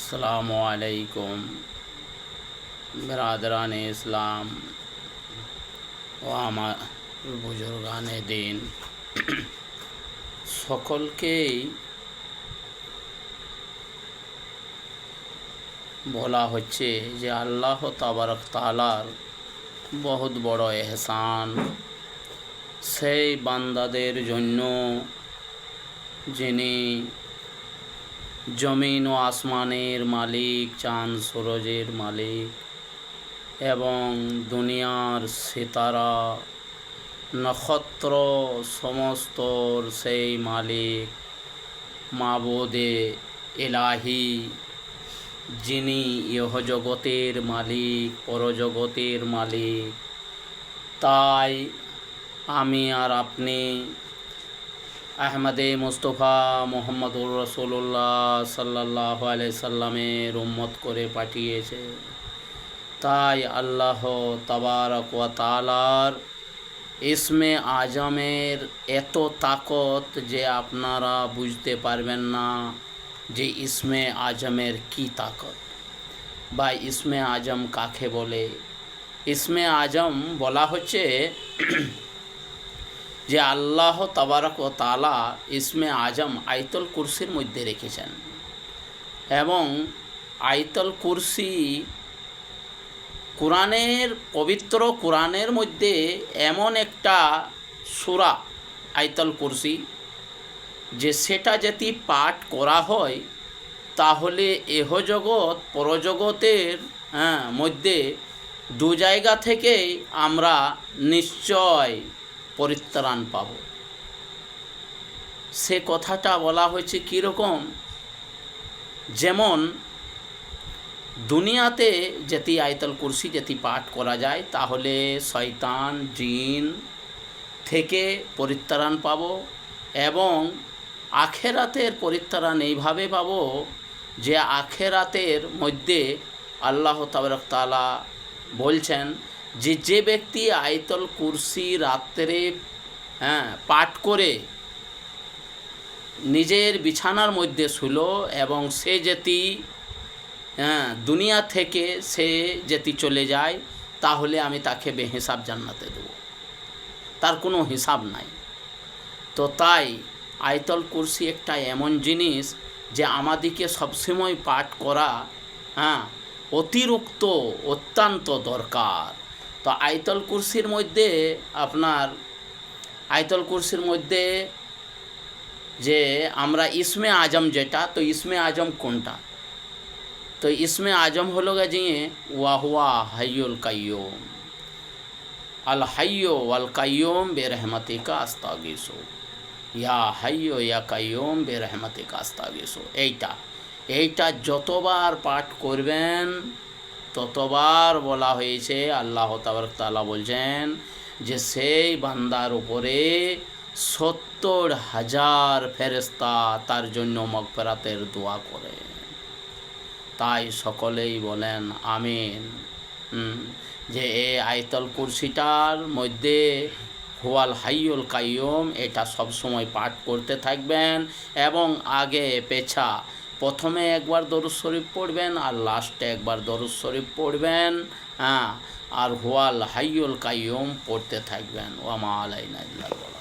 अस्सलामु अलैकुम बिरादरान इस्लाम ও আমার বুজুর্গানে দিন সকলকেই বলা হচ্ছে যে আল্লাহ তাবারক তাআলার বহুত বড় এহসান সেই বান্দাদের জন্য যিনি জমিন ও আসমানের মালিক, চাঁদ সূরজের মালিক এবং দুনিয়ার সিতারা নক্ষত্র সমস্তর সেই মালিক মাবুদে ইলাহি, যিনি ইহজগতের মালিক, পরজগতের মালিক। তাই আমি আর আপনি আহমদে মুস্তফা মুহাম্মদুর রাসূলুল্লাহ সাল্লাল্লাহু আলাইহি সাল্লামের উম্মত করে পাঠিয়েছে। তাই আল্লাহ তাবারক ওয়া তাআলার ইসমে আজমের এত তাকত যে আপনারা বুঝতে পারবেন না যে ইসমে আজমের কি তাকত বা ইসমে আজম কাকে বলে। ইসমে আজম বলা হচ্ছে যে আল্লাহ তাবারক ওয়া তাআলা ইসমে আজম আয়াতুল কুরসির মধ্যে রেখেছেন এবং আয়াতুল কুরসি কোরআনের পবিত্র কোরআনের মধ্যে এমন একটা সূরা আয়াতুল কুরসি যে সেটা যদি পাঠ করা হয় তাহলে এহজগৎ পরজগতের মধ্যে দু জায়গা থেকেই আমরা নিশ্চয় পরিত্রাণ পাব। সে কথাটা বলা হয়েছে কীরকম, যেমন দুনিয়াতে যদি আয়াতুল কুরসি যদি পাঠ করা যায় তাহলে শয়তান জিন থেকে পরিত্রাণ পাব এবং আখেরাতের পরিত্রাণ এইভাবে পাব যে আখেরাতের মধ্যে আল্লাহ তাবারক তাআলা বলছেন যে যে ব্যক্তি আয়াতুল কুরসি রাত্রে পাঠ করে নিজের বিছানার মধ্যে শুল এবং সে যেতি দুনিয়া থেকে সে যেতি চলে যায় তাহলে আমি তাকে বেহিসাব জান্নাতে দেব, তার কোনো হিসাব নাই। তো তাই আয়াতুল কুরসি একটা এমন জিনিস যে আমাদেরকে সবসময় পাঠ করা অতিরিক্ত অত্যন্ত দরকার। তো আয়াতুল কুরসির মধ্যে আপনার আয়াতুল কুরসির মধ্যে যে আমরা ইসমে আজম যেটা, তো ইসমে আজম কোনটা, তো ইসমে আজম হলো যে ওয়াহুয়া হাইয়ুল কাইয়ুম, আল হাইয়ু ওয়াল কাইয়ুম বেরহমাতিকা আস্তাগিসু, ইয়া হাইয়ু ইয়া কাইয়ুম বেরহমাতিকা আস্তাগিসু। এইটা যতবার পাঠ করবেন ততবার বলা হয়েছে আল্লাহ তাবারক তাআলা বলছেন যে সেই বান্দার উপরে ৭০,০০০ ফেরেশতা তার জন্য মাগফিরাতের দোয়া করে। তাই সকলেই বলেন আমিন। যে এই আয়াতুল কুরসিটার মধ্যে হুয়াল হাইয়ুল কাইয়ুম এটা সবসময় পাঠ করতে থাকবেন এবং আগে পেছা প্রথমে একবার দরুদ শরীফ পড়বেন আর লাস্টে একবার দরুদ শরীফ পড়বেন, আর হুয়াল হাইয়ুল কাইয়ুম পড়তে থাকবেন। ওয়া মা আলাইনা ইল্লাল বালাগ।